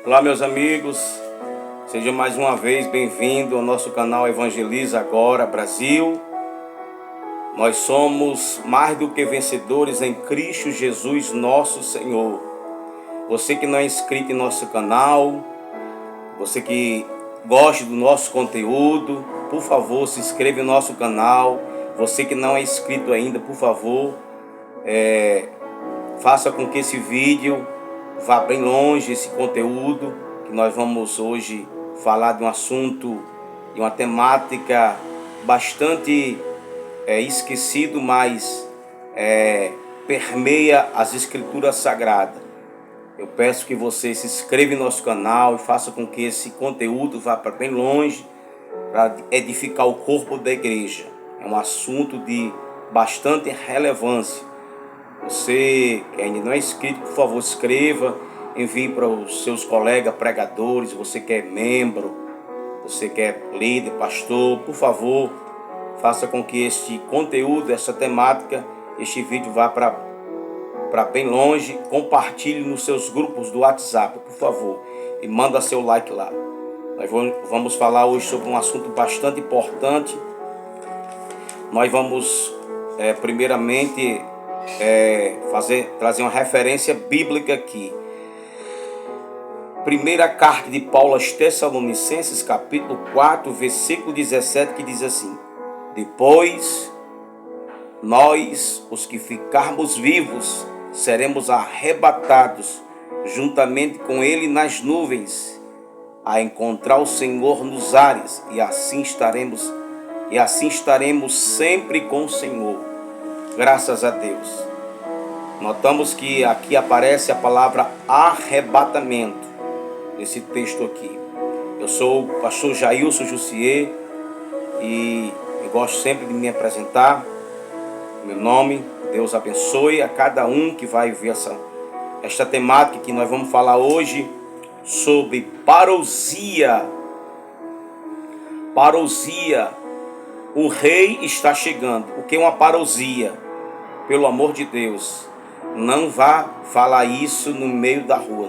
Olá, meus amigos, seja mais uma vez bem-vindo ao nosso canal Evangeliza Agora Brasil. Nós somos mais do que vencedores em Cristo Jesus, nosso Senhor. Você que não é inscrito em nosso canal, você que gosta do nosso conteúdo, por favor, se inscreva em nosso canal. Você que não é inscrito ainda, por favor, faça com que esse vídeo vá bem longe, esse conteúdo, que nós vamos hoje falar de um assunto, de uma temática bastante esquecido, mas permeia as Escrituras Sagradas. Eu peço que você se inscreva em nosso canal e faça com que esse conteúdo vá para bem longe, para edificar o corpo da igreja. É um assunto de bastante relevância. Você que ainda não é inscrito, por favor, inscreva, envie para os seus colegas pregadores. Você que é membro, você que é líder, pastor, por favor, faça com que este conteúdo, essa temática, este vídeo vá para bem longe. Compartilhe nos seus grupos do WhatsApp, por favor, e manda seu like lá. Nós vamos falar hoje sobre um assunto bastante importante. Nós vamos primeiramente trazer uma referência bíblica aqui. Primeira carta de Paulo aos Tessalonicenses, capítulo 4, versículo 17, que diz assim: depois nós, os que ficarmos vivos, seremos arrebatados juntamente com ele nas nuvens, a encontrar o Senhor nos ares, e assim estaremos sempre com o Senhor. Graças a Deus. Notamos que aqui aparece a palavra arrebatamento nesse texto aqui. Eu sou o pastor Jailson Jussier e eu gosto sempre de me apresentar. Meu nome, Deus abençoe a cada um que vai ver esta temática que nós vamos falar hoje sobre parousia. Parousia. O rei está chegando. O que é uma parousia? Pelo amor de Deus, não vá falar isso no meio da rua.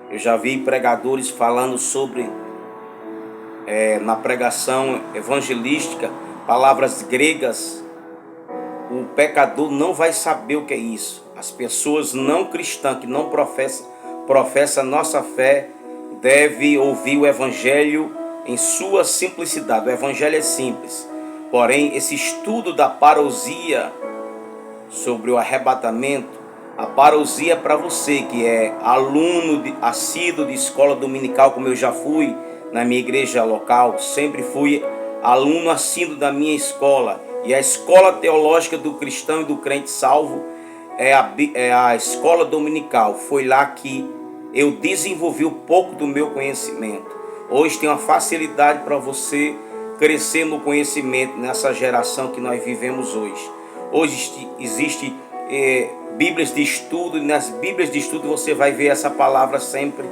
Eu já vi pregadores falando sobre, na pregação evangelística, palavras gregas. O pecador não vai saber o que é isso. As pessoas não cristãs, que não professam nossa fé, devem ouvir o evangelho em sua simplicidade. O evangelho é simples. Porém, esse estudo da parousia, sobre o arrebatamento, a parousia para você que é aluno assíduo de escola dominical, como eu já fui na minha igreja local, sempre fui aluno assíduo da minha escola, e a escola teológica do cristão e do crente salvo é a escola dominical. Foi lá que eu desenvolvi um pouco do meu conhecimento. Hoje tem uma facilidade para você crescer no conhecimento nessa geração que nós vivemos hoje. Hoje existe Bíblias de estudo, e nas Bíblias de estudo você vai ver essa palavra sempre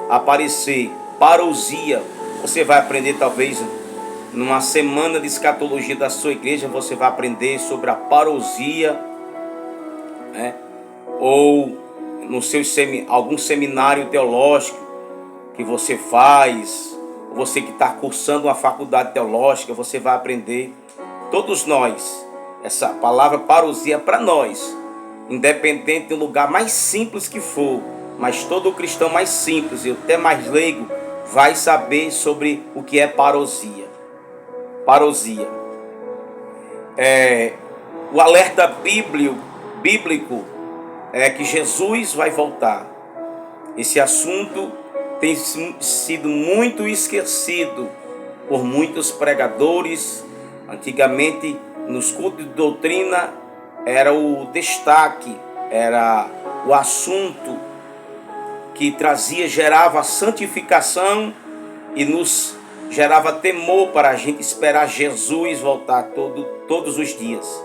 aparecer, parousia. Você vai aprender, talvez numa semana de escatologia da sua igreja, você vai aprender sobre a parousia, ou no algum seminário teológico que você faz, você que está cursando uma faculdade teológica, você vai aprender. Todos nós, essa palavra parousia é para nós, independente do lugar mais simples que for, mas todo cristão mais simples e até mais leigo vai saber sobre o que é parousia. Parousia. O alerta bíblico é que Jesus vai voltar. Esse assunto tem sido muito esquecido por muitos pregadores. Antigamente, nos cultos de doutrina, era o destaque, era o assunto que gerava a santificação e nos gerava temor para a gente esperar Jesus voltar todos os dias.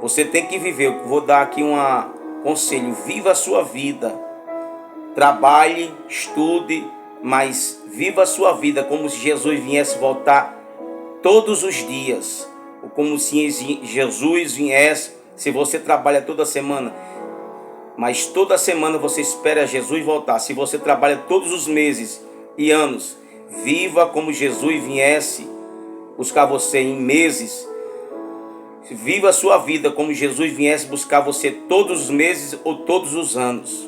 Você tem que viver. Eu vou dar aqui um conselho: viva a sua vida, trabalhe, estude, mas viva a sua vida como se Jesus viesse voltar todos os dias, ou como se Jesus viesse. Se você trabalha toda semana, mas toda semana você espera Jesus voltar. Se você trabalha todos os meses, e anos. Viva como Jesus viesse buscar você em meses. Viva a sua vida como Jesus viesse buscar você todos os meses ou todos os anos.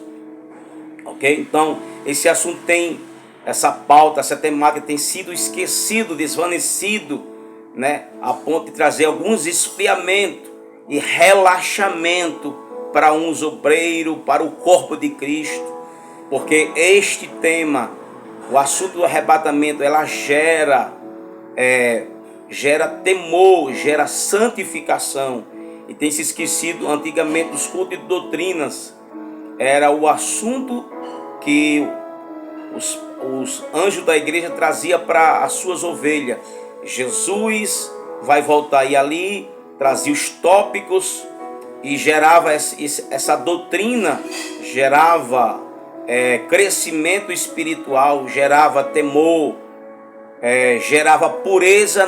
Ok? Então, esse assunto tem, essa pauta, essa temática tem sido esquecido, desvanecido, né? A ponto de trazer alguns esfriamentos e relaxamento para uns obreiros, para o corpo de Cristo. Porque este tema, o assunto do arrebatamento, ela gera temor, gera santificação. E tem se esquecido, antigamente, dos cultos de doutrinas, era o assunto que os anjos da igreja traziam para as suas ovelhas. Jesus vai voltar, e ali trazia os tópicos e gerava essa doutrina, gerava crescimento espiritual, gerava temor, gerava pureza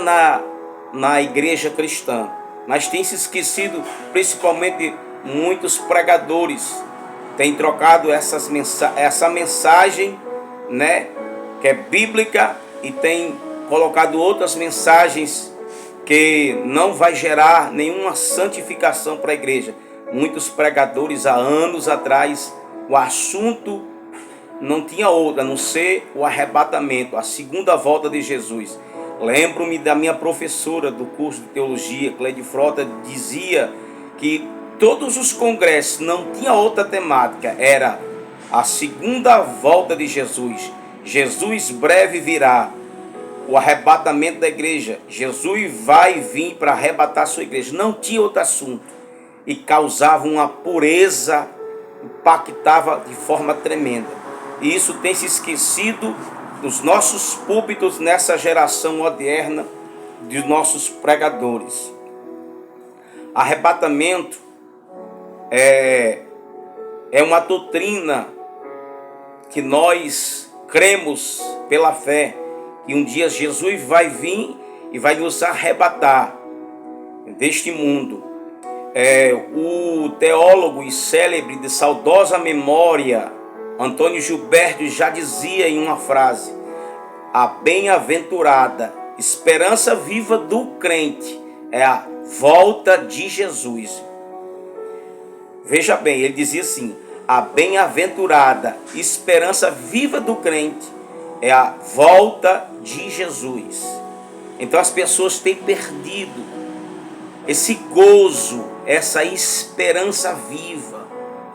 na igreja cristã. Mas tem se esquecido, principalmente muitos pregadores têm trocado essa mensagem, né, que é bíblica, e tem colocado outras mensagens que não vai gerar nenhuma santificação para a igreja. Muitos pregadores há anos atrás, o assunto não tinha outro a não ser o arrebatamento, a segunda volta de Jesus. Lembro-me da minha professora do curso de teologia, Cleide Frota, dizia que todos os congressos não tinha outra temática, era a segunda volta de Jesus. Jesus breve virá, o arrebatamento da igreja. Jesus vai vir para arrebatar a sua igreja. Não tinha outro assunto. E causava uma pureza, impactava de forma tremenda. E isso tem se esquecido dos nossos púlpitos nessa geração moderna, de nossos pregadores. Arrebatamento é uma doutrina que nós cremos pela fé, que um dia Jesus vai vir e vai nos arrebatar deste mundo. O teólogo e célebre de saudosa memória, Antônio Gilberto, já dizia em uma frase: a bem-aventurada esperança viva do crente é a volta de Jesus. Veja bem, ele dizia assim: a bem-aventurada esperança viva do crente é a volta de Jesus. Então as pessoas têm perdido esse gozo, essa esperança viva.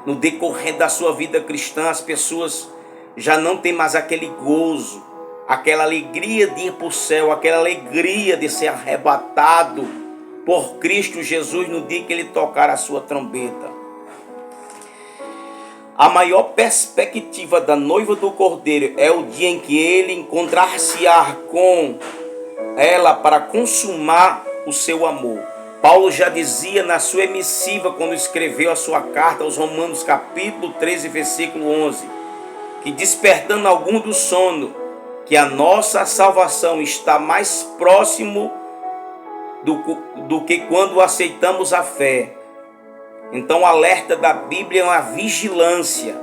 No decorrer da sua vida cristã, as pessoas já não têm mais aquele gozo, aquela alegria de ir para o céu, aquela alegria de ser arrebatado por Cristo Jesus no dia que ele tocar a sua trombeta. A maior perspectiva da noiva do Cordeiro é o dia em que ele encontrar-se-á com ela para consumar o seu amor. Paulo já dizia na sua emissiva, quando escreveu a sua carta aos Romanos, capítulo 13, versículo 11, que despertando algum do sono, que a nossa salvação está mais próximo do que quando aceitamos a fé. Então o alerta da Bíblia é uma vigilância.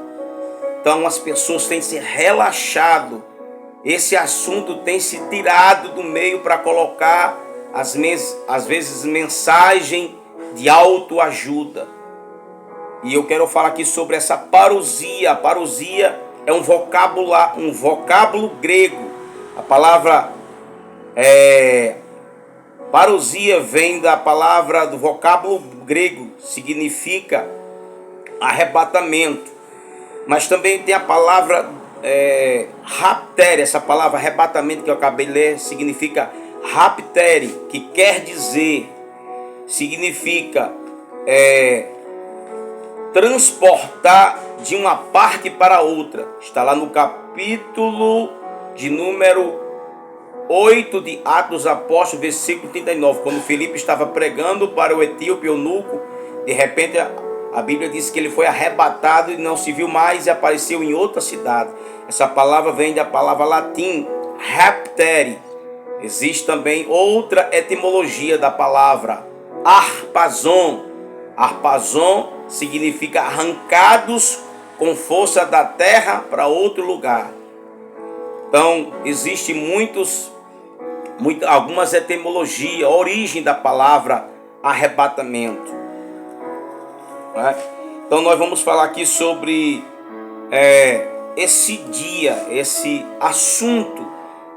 Então as pessoas têm se relaxado. Esse assunto tem se tirado do meio para colocar, às vezes, mensagem de autoajuda. E eu quero falar aqui sobre essa parousia. A parousia é um vocábulo grego. A palavra parousia vem da palavra do vocábulo grego, significa arrebatamento. Mas também tem a palavra raptere. Essa palavra arrebatamento que eu acabei de ler significa raptere, que quer dizer, significa transportar de uma parte para outra. Está lá no capítulo de número 8 de Atos dos Apóstolos, versículo 39. Quando Filipe estava pregando para o etíope eunuco, de repente a Bíblia diz que ele foi arrebatado e não se viu mais e apareceu em outra cidade. Essa palavra vem da palavra latim raptere. Existe também outra etimologia da palavra arpazon. Arpazon significa arrancados com força da terra para outro lugar. Então, existe algumas etimologias, a origem da palavra arrebatamento. Né? Então, nós vamos falar aqui sobre esse dia, esse assunto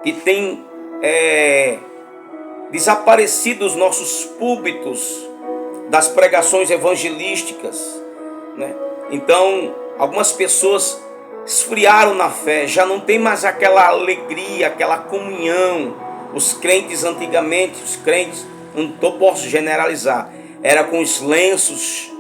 que tem desaparecido dos nossos púlpitos, das pregações evangelísticas, né? Então, algumas pessoas esfriaram na fé, já não tem mais aquela alegria, aquela comunhão. Os crentes antigamente, não posso generalizar, era com os lenços,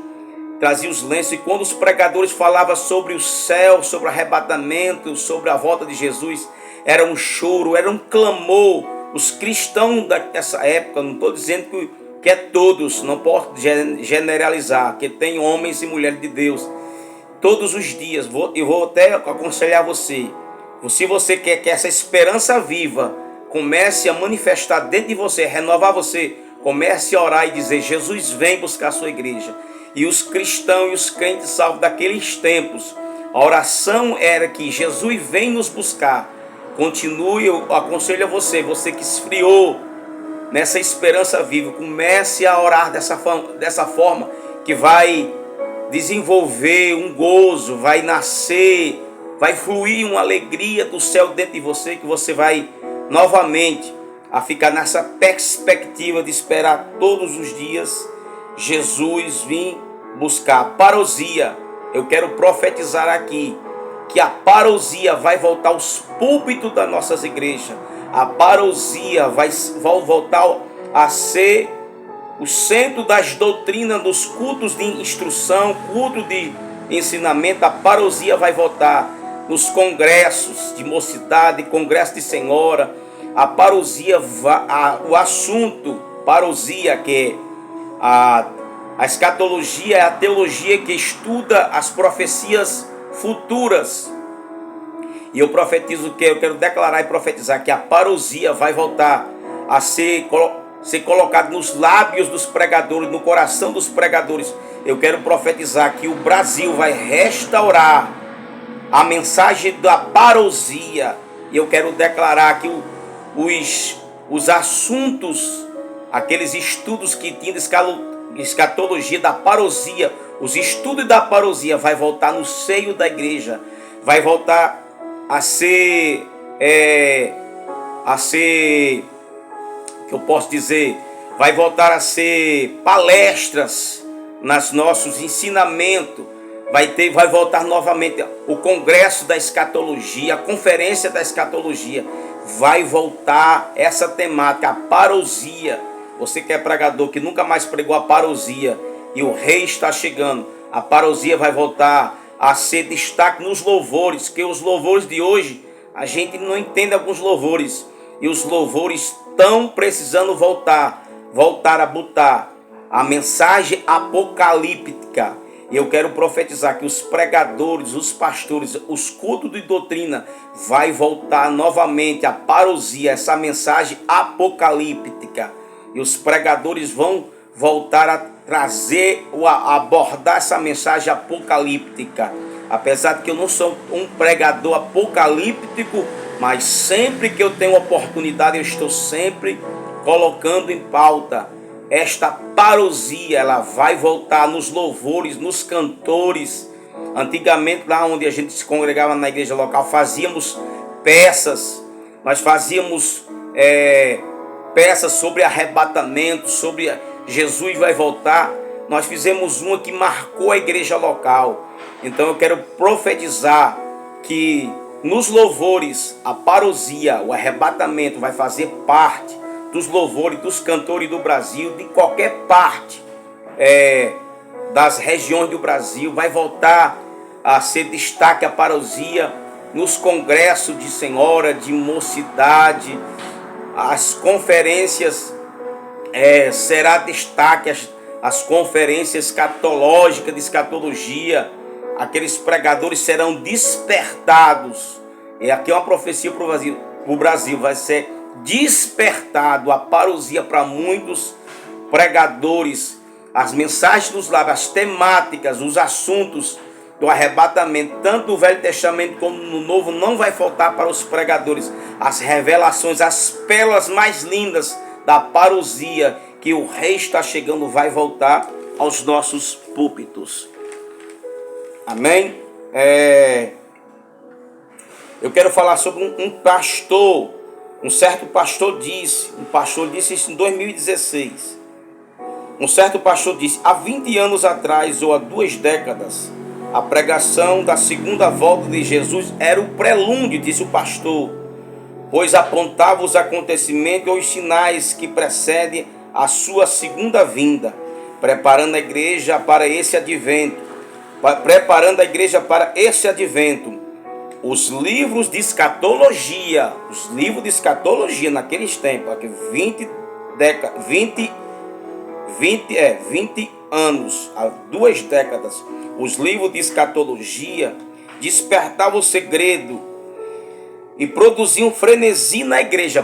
trazia os lenços, e quando os pregadores falavam sobre o céu, sobre o arrebatamento, sobre a volta de Jesus, era um choro, era um clamor. Os cristãos dessa época, não estou dizendo que é todos, não posso generalizar, que tem homens e mulheres de Deus, todos os dias, eu vou até aconselhar você, se você quer que essa esperança viva comece a manifestar dentro de você, renovar você, comece a orar e dizer: Jesus vem buscar a sua igreja. E os cristãos e os crentes salvos daqueles tempos, a oração era que Jesus vem nos buscar. Continue, eu aconselho a você que esfriou nessa esperança viva, comece a orar dessa forma, que vai desenvolver um gozo, vai nascer, vai fluir uma alegria do céu dentro de você, que você vai novamente a ficar nessa perspectiva de esperar todos os dias Jesus vir buscar. Parousia, eu quero profetizar aqui que a parousia vai voltar aos púlpitos das nossas igrejas. A parousia vai voltar a ser o centro das doutrinas, dos cultos de instrução, culto de ensinamento. A parousia vai voltar nos congressos de mocidade, congresso de senhora. A parousia, o assunto parousia, que é a escatologia, é a teologia que estuda as profecias futuras. E eu profetizo que eu quero declarar e profetizar que a parousia vai voltar a ser colocado nos lábios dos pregadores, no coração dos pregadores. Eu quero profetizar que o Brasil vai restaurar a mensagem da parousia. E eu quero declarar que os assuntos, aqueles estudos que tinham escatologia da parousia, os estudos da parousia vai voltar no seio da igreja, vai voltar a ser, que eu posso dizer, vai voltar a ser palestras nos nossos ensinamentos, vai voltar novamente o congresso da escatologia, a conferência da escatologia, vai voltar essa temática, a parousia. Você que é pregador, que nunca mais pregou a parousia, e o rei está chegando, a parousia vai voltar a ser destaque nos louvores, que os louvores de hoje, a gente não entende alguns louvores, e os louvores estão precisando voltar a botar a mensagem apocalíptica. E eu quero profetizar que os pregadores, os pastores, os cultos de doutrina vai voltar novamente a parousia, essa mensagem apocalíptica. E os pregadores vão voltar a trazer ou a abordar essa mensagem apocalíptica. Apesar de que eu não sou um pregador apocalíptico, mas sempre que eu tenho oportunidade, eu estou sempre colocando em pauta esta parousia. Ela vai voltar nos louvores, nos cantores. Antigamente, lá onde a gente se congregava na igreja local, fazíamos peças. Nós fazíamos peças sobre arrebatamento, sobre Jesus vai voltar. Nós fizemos uma que marcou a igreja local. Então eu quero profetizar que nos louvores, a parousia, o arrebatamento vai fazer parte dos louvores, dos cantores do Brasil, de qualquer parte das regiões do Brasil. Vai voltar a ser destaque a parousia nos congressos de senhora, de mocidade, as conferências, será destaque as conferências escatológicas, de escatologia. Aqueles pregadores serão despertados. E aqui é uma profecia para o Brasil, vai ser despertado a parousia para muitos pregadores. As mensagens dos lábios, as temáticas, os assuntos do arrebatamento, tanto no Velho Testamento como no Novo, não vai faltar para os pregadores as revelações, as pérolas mais lindas da parousia, que o rei está chegando, vai voltar aos nossos púlpitos. Amém? Eu quero falar sobre um pastor. Um certo pastor disse isso em 2016. Um certo pastor disse: há 20 anos atrás, ou há 2 décadas, a pregação da segunda volta de Jesus era o prelúdio, disse o pastor, pois apontava os acontecimentos ou os sinais que precedem a sua segunda vinda, preparando a igreja para esse advento. Os livros de escatologia, naqueles tempos, aqui 20 anos, há 2 décadas, os livros de escatologia despertavam o segredo e produziam frenesi na igreja.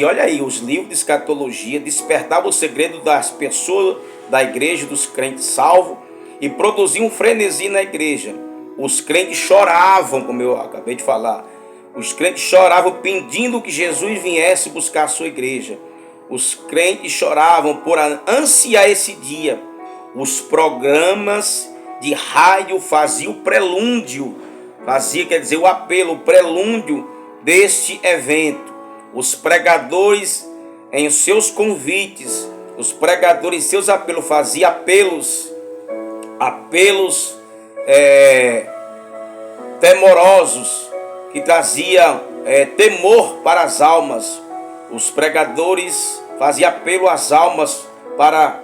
Olha aí, os livros de escatologia despertavam o segredo das pessoas da igreja, dos crentes salvos, e produziam frenesi na igreja. Os crentes choravam, como eu acabei de falar. Os crentes choravam pedindo que Jesus viesse buscar a sua igreja. Os crentes choravam por ansiar esse dia. Os programas de rádio faziam o prelúdio, o apelo, o prelúdio deste evento. Os pregadores em seus convites, seus apelos, faziam apelos temorosos, que traziam temor para as almas. Os pregadores faziam apelo às almas para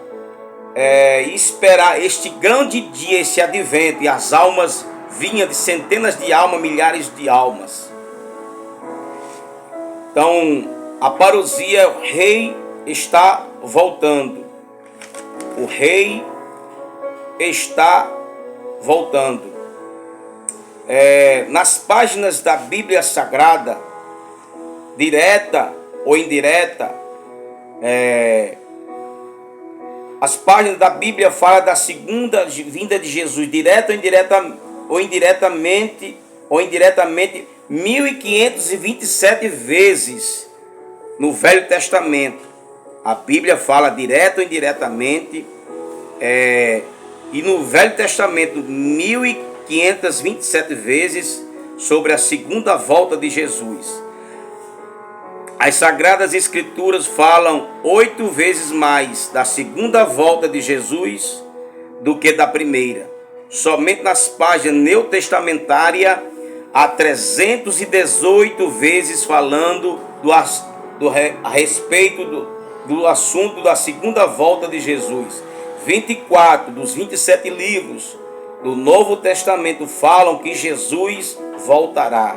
esperar este grande dia, esse advento, e as almas vinham de centenas de almas, milhares de almas. Então, a parousia, o rei está voltando. O rei está voltando. Nas páginas da Bíblia Sagrada, direta ou indireta, as páginas da Bíblia falam da segunda vinda de Jesus, direta ou indiretamente, 1527 vezes no Velho Testamento. A Bíblia fala direto ou indiretamente, e no Velho Testamento 1527 vezes sobre a segunda volta de Jesus. As Sagradas Escrituras falam 8 vezes mais da segunda volta de Jesus do que da primeira. Somente nas páginas neotestamentárias há 318 vezes falando a respeito do assunto da segunda volta de Jesus. 24 dos 27 livros do Novo Testamento falam que Jesus voltará.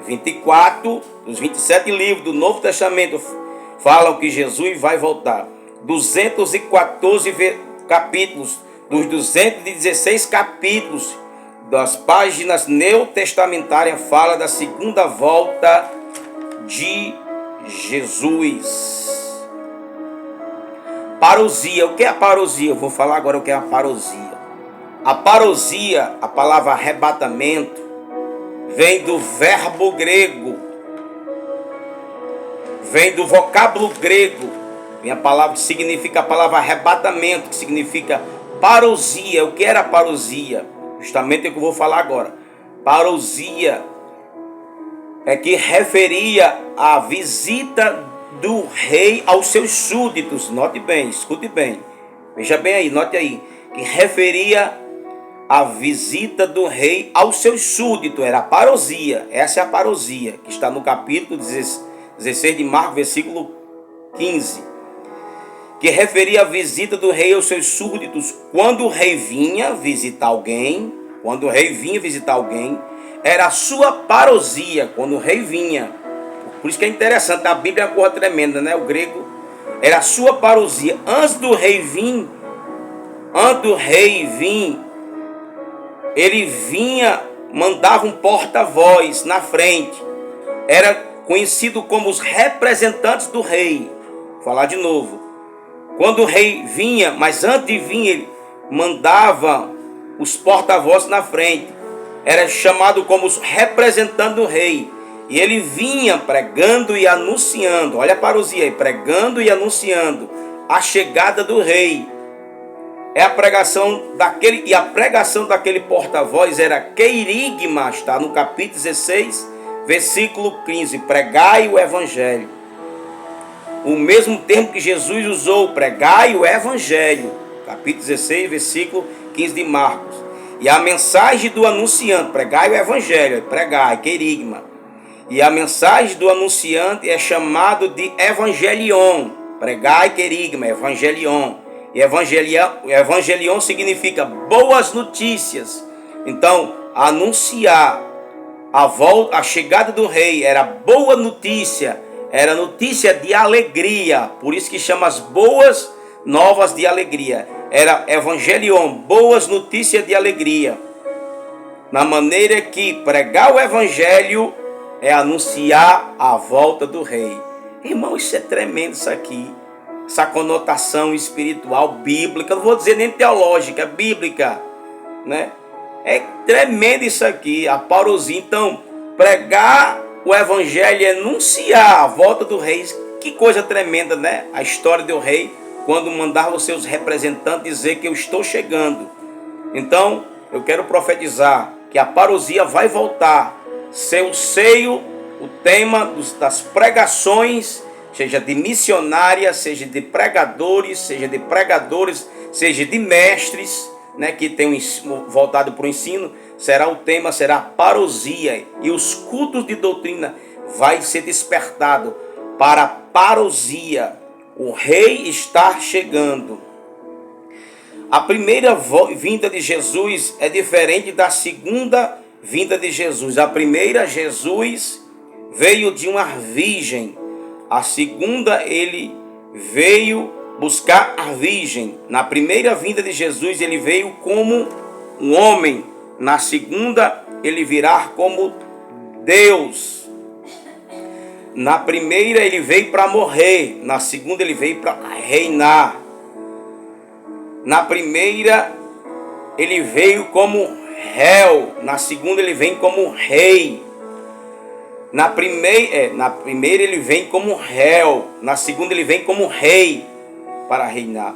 24 dos 27 livros do Novo Testamento falam que Jesus vai voltar. 214 capítulos dos 216 capítulos das páginas neotestamentárias falam da segunda volta de Jesus. Parousia. O que é a parousia? Eu vou falar agora o que é a parousia. A parousia, a palavra arrebatamento, vem do verbo grego, vem do vocábulo grego, vem a palavra que significa a palavra arrebatamento, que significa parousia. O que era parousia? Justamente é o que eu vou falar agora. Parousia é que referia à visita do rei aos seus súditos. Note bem, escute bem, veja bem aí, note aí, que referia a visita do rei aos seus súditos, era a parousia. Essa é a parousia, que está no capítulo 16 de Marcos, versículo 15, que referia a visita do rei aos seus súditos. Quando o rei vinha visitar alguém, era a sua parousia, quando o rei vinha. Por isso que é interessante, a Bíblia é uma coisa tremenda, né? O grego era a sua parousia. Antes do rei vir, ele vinha, mandava um porta-voz na frente. Era conhecido como os representantes do rei. Vou falar de novo. Quando o rei vinha, mas antes de vir, ele mandava os porta-vozes na frente. era chamado como representante do rei. E ele vinha pregando e anunciando, olha a parousia aí, pregando e anunciando a chegada do rei. É a pregação daquele, e a pregação daquele porta-voz era querigma, está no capítulo 16, versículo 15, pregai o evangelho. O mesmo termo que Jesus usou, pregai o evangelho, capítulo 16, versículo 15 de Marcos. E a mensagem do anunciante, pregai o evangelho, pregai, querigma. E a mensagem do anunciante é chamado de evangelion, pregai, querigma, evangelion. E evangelion significa boas notícias. Então, anunciar a chegada do rei era boa notícia, era notícia de alegria. Por isso que chama as boas novas de alegria. Era evangelion, boas notícias de alegria. Na maneira que pregar o evangelho é anunciar a volta do rei. Irmão, isso é tremendo isso aqui. Essa conotação espiritual, bíblica, não vou dizer nem teológica, bíblica, né? É tremendo isso aqui, a parousia. Então, pregar o evangelho é anunciar a volta do rei. Que coisa tremenda, né? A história do rei, quando mandava os seus representantes dizer que eu estou chegando. Então, eu quero profetizar que a parousia vai voltar, ser o seio, o tema das pregações, seja de missionárias, seja de pregadores, seja de mestres, né, que tem voltado para o ensino. Será o tema, será a parousia, e os cultos de doutrina vai ser despertado para a parousia. O rei está chegando. A primeira vinda de Jesus é diferente da segunda vinda de Jesus. A primeira, Jesus veio de uma virgem. A segunda, ele veio buscar a virgem. Na primeira vinda de Jesus, ele veio como um homem. Na segunda, ele virá como Deus. Na primeira, ele veio para morrer. Na segunda, ele veio para reinar. Na primeira, ele veio como réu. Na segunda, ele vem como rei. Na primeira ele vem como réu. Na segunda ele vem como rei para reinar.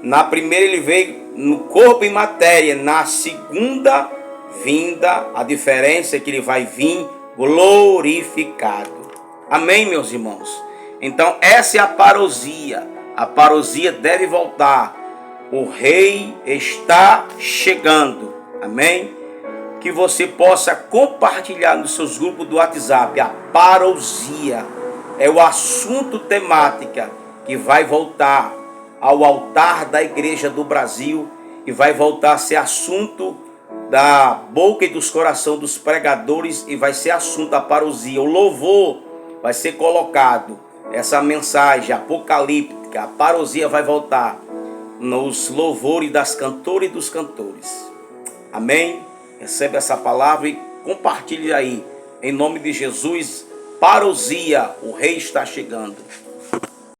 Na primeira ele veio no corpo e matéria. Na segunda vinda, a diferença é que ele vai vir glorificado. Amém, meus irmãos? Então essa é a parousia. A parousia deve voltar. O rei está chegando. Amém? Que você possa compartilhar nos seus grupos do WhatsApp. A parousia é o assunto temática que vai voltar ao altar da Igreja do Brasil e vai voltar a ser assunto da boca e dos corações dos pregadores, e vai ser assunto da parousia. O louvor vai ser colocado, essa mensagem apocalíptica, a parousia vai voltar nos louvores das cantoras e dos cantores. Amém? Recebe essa palavra e compartilhe aí. Em nome de Jesus, parousia, o rei está chegando.